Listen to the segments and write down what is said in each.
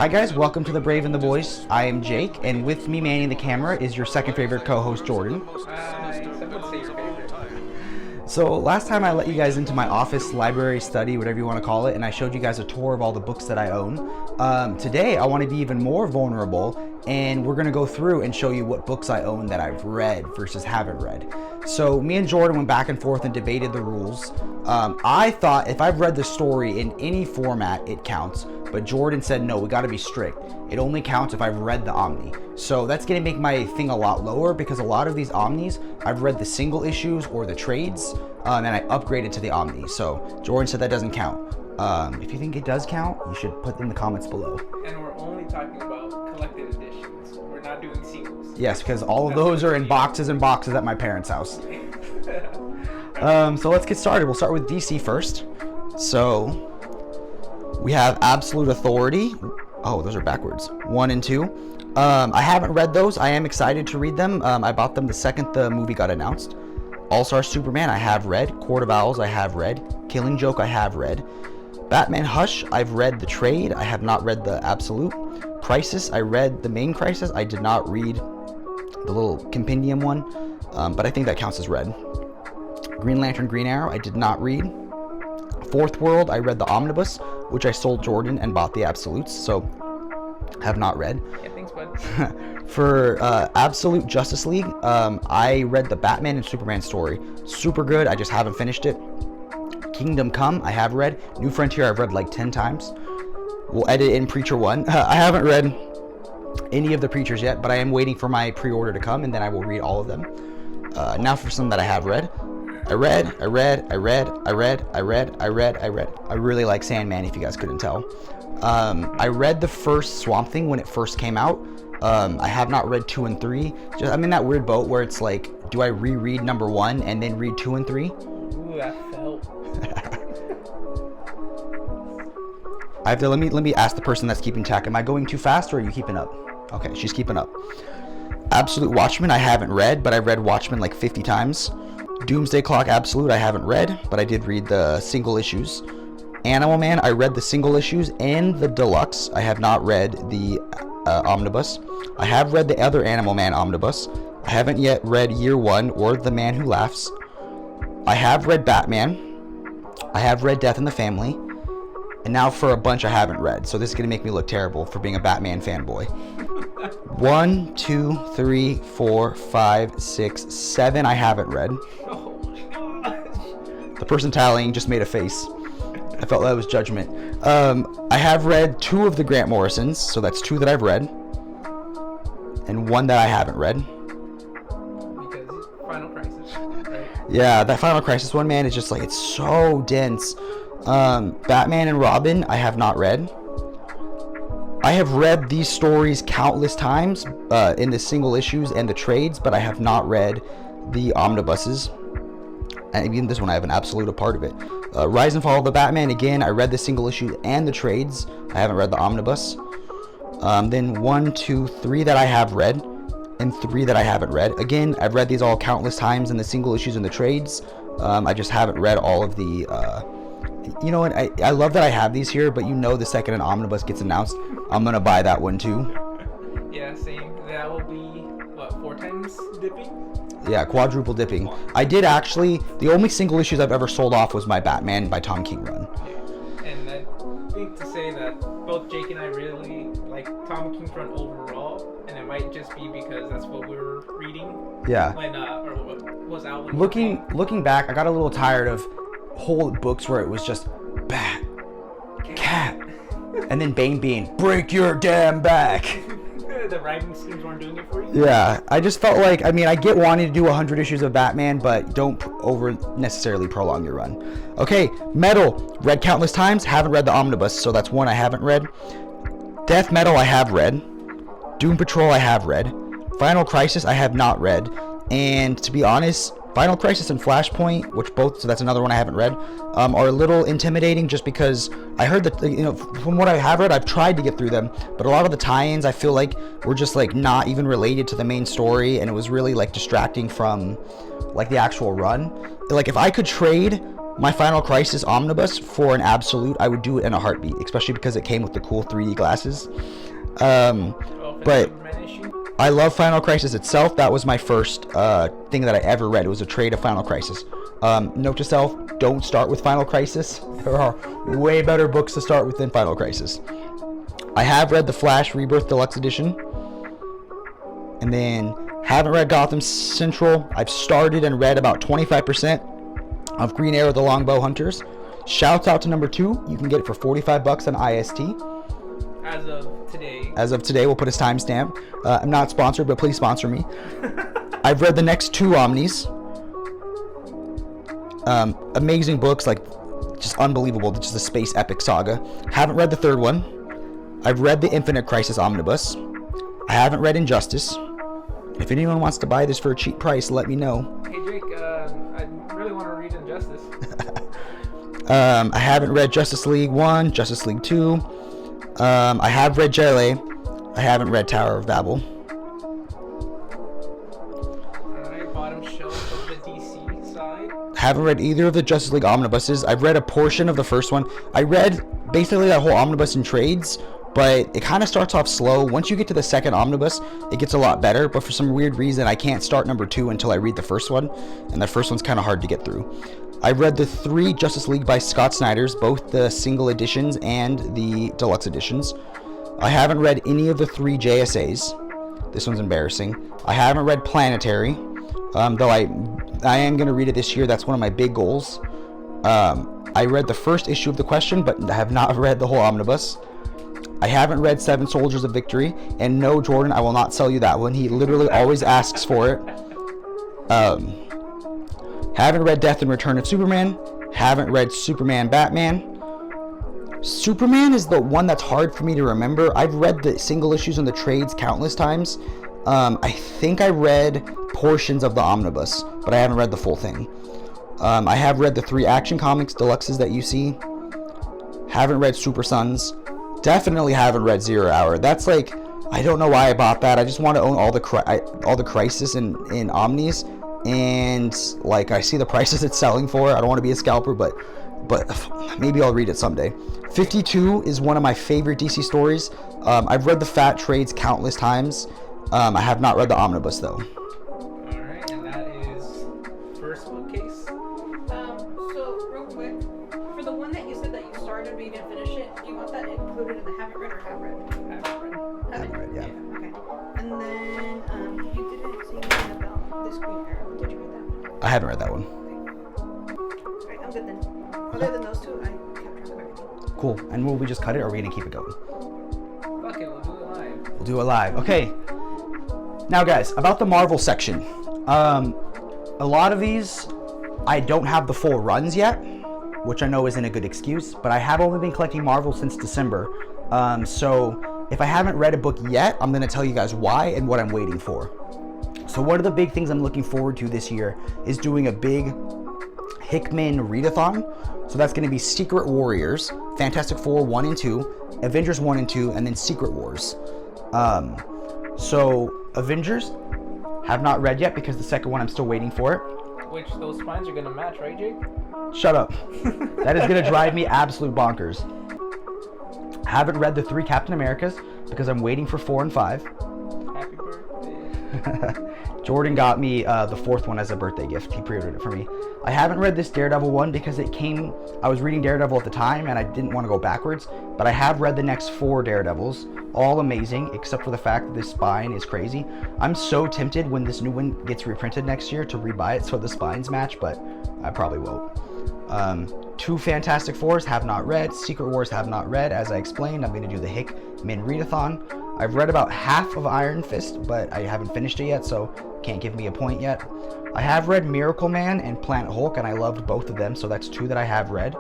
Hi guys, welcome to The Brave and the Boys. I am Jake, and with me manning the camera is your second favorite co-host, Jordan. So last time I let you guys into my office, library, study, whatever you want to call it, and I showed you guys a tour of all the books that I own. Today I want to be even more vulnerable, and we're going to go through and show you what books I own that I've read versus haven't read. So me and Jordan went back and forth and debated the rules. I thought if I've read the story in any format, it counts. But Jordan said, no, we got to be strict. It only counts if I've read the Omni. So that's going to make my thing a lot lower because a lot of these Omnis, I've read the single issues or the trades, and I upgraded to the Omni. So Jordan said that doesn't count. If you think it does count, you should put in the comments below. And we're only talking about collected editions. We're not doing singles. Yes, because all of those are in boxes and boxes at my parents' house. So let's get started. We'll start with DC first. So we have Absolute Authority. Oh, those are backwards. 1 and 2. I haven't read those. I am excited to read them. I bought them the second the movie got announced. All-Star Superman, I have read. Court of Owls, I have read. Killing Joke, I have read. Batman Hush, I've read the trade. I have not read the Absolute. Crisis, I read the main Crisis. I did not read the little compendium one, but I think that counts as read. Green Lantern, Green Arrow, I did not read. Fourth World, I read the Omnibus, which I sold Jordan and bought the Absolutes, so have not read. Yeah, thanks, bud. For Absolute Justice League, I read the Batman and Superman story. Super good, I just haven't finished it. Kingdom Come, I have read. New Frontier, I've read like 10 times. We'll edit in Preacher 1. I haven't read any of the Preachers yet, but I am waiting for my pre-order to come, and then I will read all of them. Now for some that I have read. I really like Sandman, if you guys couldn't tell. I read the first Swamp Thing when it first came out. I have not read 2 and 3. I'm in that weird boat where it's like, do I reread number 1 and then read 2 and 3? Ooh, that felt. I have to let me ask the person that's keeping track. Am I going too fast or are you keeping up? Okay, she's keeping up. Absolute Watchmen, I haven't read, but I read Watchmen like 50 times. Doomsday Clock Absolute, I haven't read, but I did read the single issues. Animal Man, I read the single issues and the deluxe. I have not read the Omnibus. I have read the other Animal Man Omnibus. I haven't yet read Year One or The Man Who Laughs. I have read Batman. I have read Death in the Family. And now for a bunch I haven't read. So this is going to make me look terrible for being a Batman fanboy. 1, 2, 3, 4, 5, 6, 7 I haven't read. Oh my gosh. The person tallying just made a face. I felt that was judgment. I have read 2 of the Grant Morrisons, so that's 2 that I've read. And 1 that I haven't read. Because Final Crisis, right? Yeah, that Final Crisis one, man, is just like, it's so dense. Batman and Robin, I have not read. I have read these stories countless times in the single issues and the trades, but I have not read the omnibuses. And even this one, I have an absolute a part of it. Rise and Fall of the Batman, again, I read the single issue and the trades. I haven't read the omnibus. Then 1, 2, 3 that I have read, and 3 that I haven't read. Again, I've read these all countless times in the single issues and the trades. I just haven't read all of the... You know what, I love that I have these here, but you know the second an omnibus gets announced, I'm gonna buy that one too. Yeah, same. That will be, what, 4 times dipping? Yeah, quadruple dipping. I did actually, the only single issues I've ever sold off was my Batman by Tom King run. Yeah. And I think to say that both Jake and I really like Tom King's run overall, and it might just be because that's what we were reading. Yeah. When, or what was out when Looking back, I got a little tired of whole books where it was just bat, cat, and then Bane being break your damn back. The rhyming schemes weren't doing it for you? Yeah, I just felt like, I mean, I get wanting to do 100 issues of Batman, but don't over necessarily prolong your run. Okay, Metal, read countless times, haven't read the Omnibus, so that's 1 I haven't read. Death Metal, I have read. Doom Patrol, I have read. Final Crisis, I have not read. And to be honest, Final Crisis and Flashpoint, which both, so that's another one I haven't read, are a little intimidating just because I heard that, you know, from what I have read, I've tried to get through them, but a lot of the tie-ins I feel like were just like not even related to the main story, and it was really like distracting from like the actual run. Like if I could trade my Final Crisis Omnibus, for an absolute, I would do it in a heartbeat, especially because it came with the cool 3D glasses. But I love Final Crisis itself. That was my first thing that I ever read. It was a trade of Final Crisis. Note to self, don't start with Final Crisis. There are way better books to start with than Final Crisis. I have read The Flash Rebirth Deluxe Edition. And then haven't read Gotham Central. I've started and read about 25% of Green Arrow The Longbow Hunters. Shouts out to number 2. You can get it for $45 on IST. As of today. As of today, we'll put his timestamp. I'm not sponsored, but please sponsor me. I've read the next 2 Omnis. Amazing books, like just unbelievable. Just a space epic saga. Haven't read the 3rd one. I've read the Infinite Crisis Omnibus. I haven't read Injustice. If anyone wants to buy this for a cheap price, let me know. Hey Jake, I really want to read Injustice. I haven't read Justice League 1, Justice League 2. I have read JLA. I haven't read Tower of Babel. Alright, bottom shelf of the DC side. Haven't read either of the Justice League omnibuses. I've read a portion of the first one. I read basically that whole omnibus in trades, but it kind of starts off slow. Once you get to the second omnibus, it gets a lot better, but for some weird reason, I can't start number 2 until I read the first one, and the first one's kind of hard to get through. I've read the 3 Justice League by Scott Snyder's, both the single editions and the deluxe editions. I haven't read any of the 3 JSAs. This one's embarrassing. I haven't read Planetary, though I am going to read it this year. That's one of my big goals. I read the first issue of The Question, but I have not read the whole omnibus. I haven't read 7 Soldiers of Victory, and no, Jordan, I will not sell you that one. He literally always asks for it. Haven't read Death and Return of Superman. Haven't read Superman Batman. Superman is the one that's hard for me to remember. I've read the single issues and the trades countless times. I think I read portions of the omnibus, but I haven't read the full thing. I have read the 3 Action Comics deluxes that you see. Haven't read Super Sons. Definitely haven't read Zero Hour. That's like, I don't know why I bought that. I just want to own all the Crisis in Omnis, and like I see the prices it's selling for. I don't want to be a scalper, but maybe I'll read it someday. 52 is one of my favorite DC stories. I've read the Fat Trades countless times. I have not read the omnibus though. Alright, and that is first bookcase. So real quick, for the one that you said that you started but you didn't finish it, do you want that included in the haven't read or have read? Haven't read, yeah. Okay. And then you didn't say anything about this Green Arrow. Did you read that one? I haven't read that one. Okay. Alright, I'm good then. Other than those 2, I kept track of everything. Cool. And will we just cut it, or are we gonna keep it going? Fuck it, we'll do it live. We'll do it live. Okay. Now, guys, about the Marvel section. A lot of these, I don't have the full runs yet, which I know isn't a good excuse, but I have only been collecting Marvel since December. So if I haven't read a book yet, I'm going to tell you guys why and what I'm waiting for. So one of the big things I'm looking forward to this year is doing a big Hickman readathon. So that's going to be Secret Warriors, Fantastic Four 1 and 2, Avengers 1 and 2, and then Secret Wars. So Avengers, have not read yet because the second one I'm still waiting for it. Which those spines are gonna match, right, Jake? Shut up. That is gonna drive me absolute bonkers. Haven't read the 3 Captain Americas because I'm waiting for 4 and 5. Happy birthday. Jordan got me the 4th one as a birthday gift. He pre-ordered it for me. I haven't read this Daredevil one because I was reading Daredevil at the time and I didn't want to go backwards, but I have read the next 4 Daredevils, all amazing, except for the fact that this spine is crazy. I'm so tempted when this new one gets reprinted next year to rebuy it so the spines match, but I probably won't. 2 Fantastic Fours have not read. Secret Wars have not read. As I explained, I'm going to do the Hickman readathon. I've read about half of Iron Fist, but I haven't finished it yet, so can't give me a point yet. I have read Miracle Man and Planet Hulk, and I loved both of them, so that's 2 that I have read.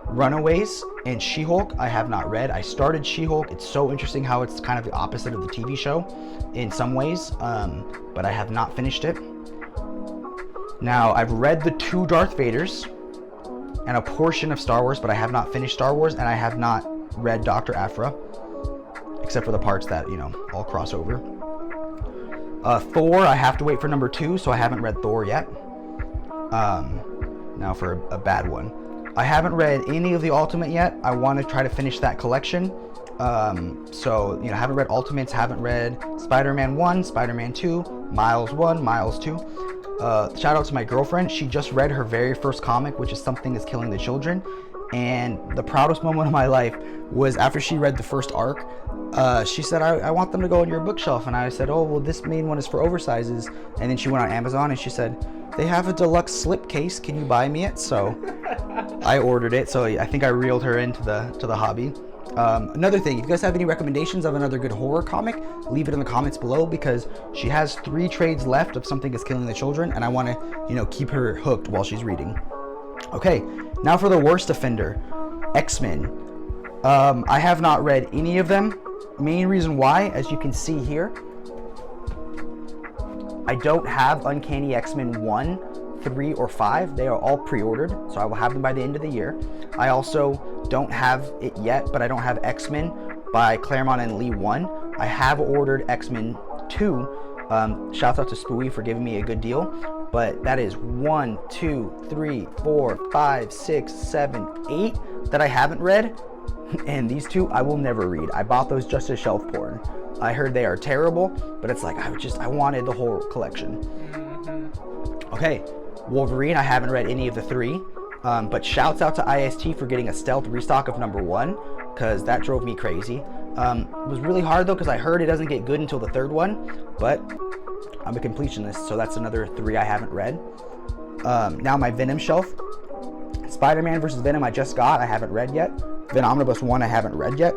Runaways and She-Hulk I have not read. I started She-Hulk. It's so interesting how it's kind of the opposite of the TV show in some ways, but I have not finished it. Now, I've read the 2 Darth Vaders and a portion of Star Wars, but I have not finished Star Wars, and I have not read Dr. Aphra, except for the parts that, all cross over. Thor, I have to wait for number 2, so I haven't read Thor yet. Now for a bad one. I haven't read any of the Ultimate yet. I want to try to finish that collection. So, you know, haven't read Ultimates, haven't read Spider-Man 1, Spider-Man 2, Miles 1, Miles 2. Shout out to my girlfriend. She just read her very first comic, which is Something is Killing the Children. And the proudest moment of my life was after she read the first arc. She said, I want them to go on your bookshelf. And I said, oh, well, this main one is for oversizes. And then she went on Amazon and she said, they have a deluxe slipcase. Can you buy me it? So I ordered it. So I think I reeled her into the hobby. Another thing, if you guys have any recommendations of another good horror comic, leave it in the comments below, because she has 3 trades left of Something is Killing the Children, and I want to, you know, keep her hooked while she's reading. Okay, now for the worst offender, X-Men. I have not read any of them. Main reason why, as you can see here, I don't have Uncanny X-Men 1, 3, or 5. They are all pre-ordered, so I will have them by the end of the year. I also don't have it yet, but I don't have X-Men by Claremont and Lee 1. I have ordered X-Men 2. Shouts out to Spooey for giving me a good deal. But that is 1, 2, 3, 4, 5, 6, 7, 8 that I haven't read. And these 2 I will never read. I bought those just as shelf porn. I heard they are terrible, but it's like I wanted the whole collection. Okay, Wolverine, I haven't read any of the 3. But shouts out to IST for getting a stealth restock of number 1, because that drove me crazy. It was really hard though, because I heard it doesn't get good until the 3rd one, but I'm a completionist, so that's another 3 I haven't read. Now my Venom shelf. Spider-Man vs. Venom I just got, I haven't read yet. Omnibus 1 I haven't read yet.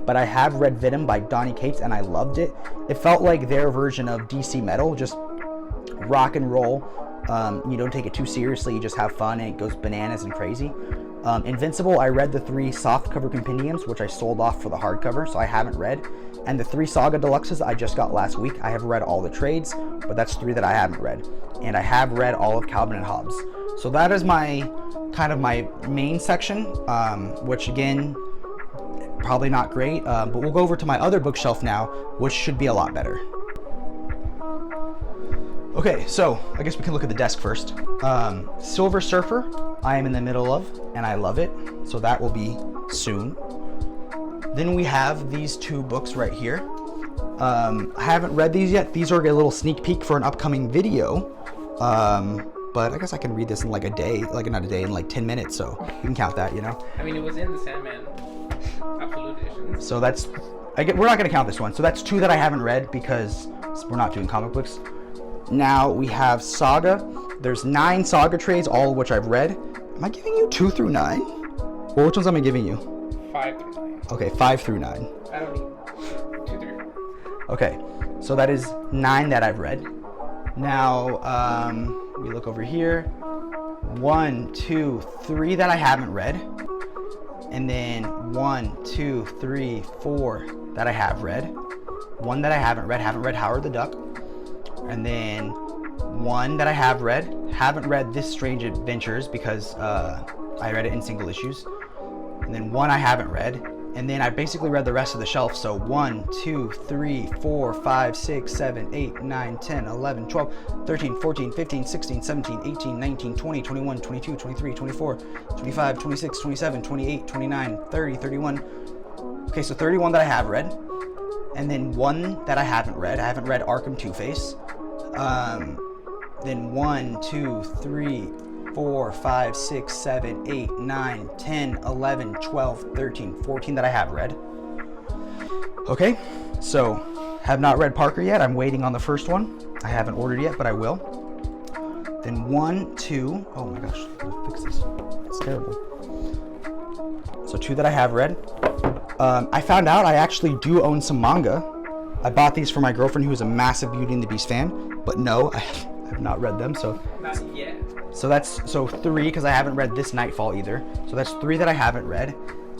But I have read Venom by Donny Cates and I loved it. It felt like their version of DC Metal, just rock and roll. You don't take it too seriously, you just have fun and it goes bananas and crazy. Invincible, I read the 3 softcover compendiums, which I sold off for the hardcover, so I haven't read. And the 3 Saga Deluxes I just got last week. I have read all the trades, but that's 3 that I haven't read. And I have read all of Calvin and Hobbes. So that is my kind of my main section, which again, probably not great, but we'll go over to my other bookshelf now, which should be a lot better. Okay, so I guess we can look at the desk first. Silver Surfer, I am in the middle of, and I love it, so that will be soon. Then we have these 2 books right here. I haven't read these yet. These are a little sneak peek for an upcoming video, but I guess I can read this in like a day, like not a day, in like 10 minutes, so you can count that, you know? I mean, it was in the Sandman Absolute Edition. So that's, we're not going to count this one. So that's 2 that I haven't read because we're not doing comic books. Now we have Saga. There's 9 Saga trades, all of which I've read. Am I giving you 2 through 9? Or which ones am I giving you? 5 through 9. Okay, 5 through 9. I don't need 2 through 4. Okay, so that is 9 that I've read. Now, we look over here. 1, 2, 3 that I haven't read. And then 1, 2, 3, 4 that I have read. 1 that I haven't read Howard the Duck. And then 1 that I have read. Haven't read This Strange Adventures because I read it in single issues. And then 1 I haven't read. And then I basically read the rest of the shelf. So 1, 2, 3, 4, 5, 6, 7, 8, 9, 10, 11, 12, 13, 14, 15, 16, 17, 18, 19, 20, 21, 22, 23, 24, 25, 26, 27, 28, 29, 30, 31. Okay, so 31 that I have read. And then 1 that I haven't read. I haven't read Arkham Two-Face. Then 1, 2, 3, 4, 5, 6, 7, 8, 9, 10, 11, 12, 13, 14 that I have read. Okay, so have not read Parker yet. I'm waiting on the first one. I haven't ordered yet, but I will. Then 1, 2, oh my gosh, I'm gonna fix this. It's terrible. So 2 that I have read. I found out I actually do own some manga. I bought these for my girlfriend who is a massive Beauty and the Beast fan, but no, I have not read them, so. Not yet. So that's 3 because I haven't read this Nightfall either. So that's 3 that I haven't read.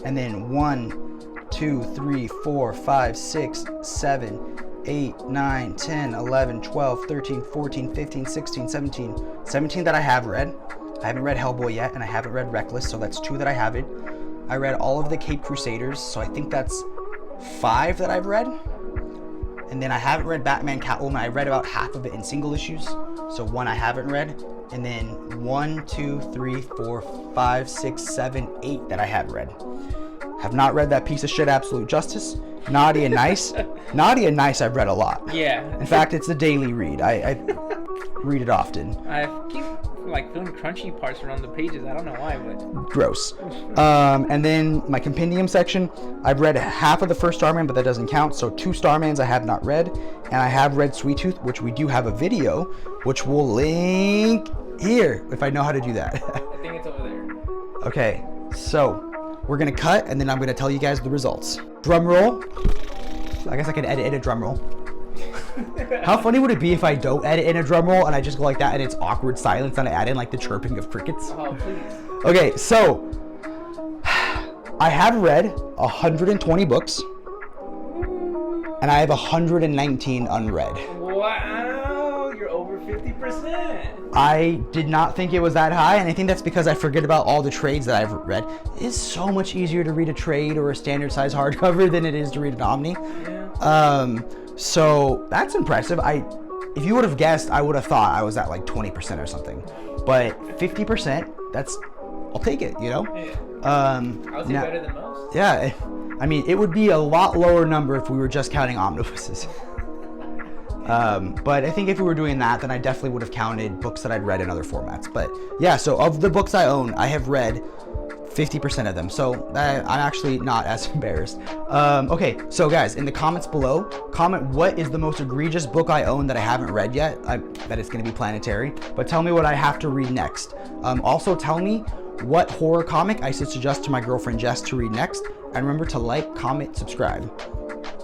And then 1, 2, 3, 4, 5, 6, 7, 8, 9, 10, 11, 12, 13, 14, 15, 16, 17. 17 that I have read. I haven't read Hellboy yet and I haven't read Reckless, so that's 2 that I haven't. I read all of the Cape Crusaders, so I think that's 5 that I've read. And then I haven't read Batman Catwoman. I read about half of it in single issues. So 1 I haven't read. And then 1, 2, 3, 4, 5, 6, 7, 8 that I have read. Have not read that piece of shit Absolute Justice. Naughty and Nice. Naughty and Nice I've read a lot. Yeah. In fact, it's a daily read. I read it often. I keep like feeling crunchy parts around the pages. I don't know why, but Gross. And then my compendium section, I've read half of the first Starman, but that doesn't count. So 2 Starmans I have not read, and I have read Sweet Tooth, which we do have a video, which we'll link here if I know how to do that. I think it's over there. Okay, so we're gonna cut, and then I'm gonna tell you guys the results. Drum roll. I guess I could edit in a drum roll. How funny would it be if I don't edit in a drum roll and I just go like that and it's awkward silence and I add in like the chirping of crickets? Oh, please. Okay, so I have read 120 books and I have 119 unread. Wow, you're over 50%. I did not think it was that high, and I think that's because I forget about all the trades that I've read. It is so much easier to read a trade or a standard size hardcover than it is to read an Omni. Yeah. So that's impressive. If you would have guessed, I would have thought I was at like 20% or something. But 50%, I'll take it, you know? Yeah. I would say now, better than most. Yeah, I mean, it would be a lot lower number if we were just counting omnibuses. But I think if we were doing that, then I definitely would have counted books that I'd read in other formats. But yeah, so of the books I own, I have read 50% of them, so I'm actually not as embarrassed. Okay, so guys, in the comments below, comment what is the most egregious book I own that I haven't read yet. I bet it's gonna be Planetary, but tell me what I have to read next. Also tell me what horror comic I should suggest to my girlfriend Jess to read next, and remember to like, comment, subscribe.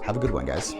Have a good one, guys.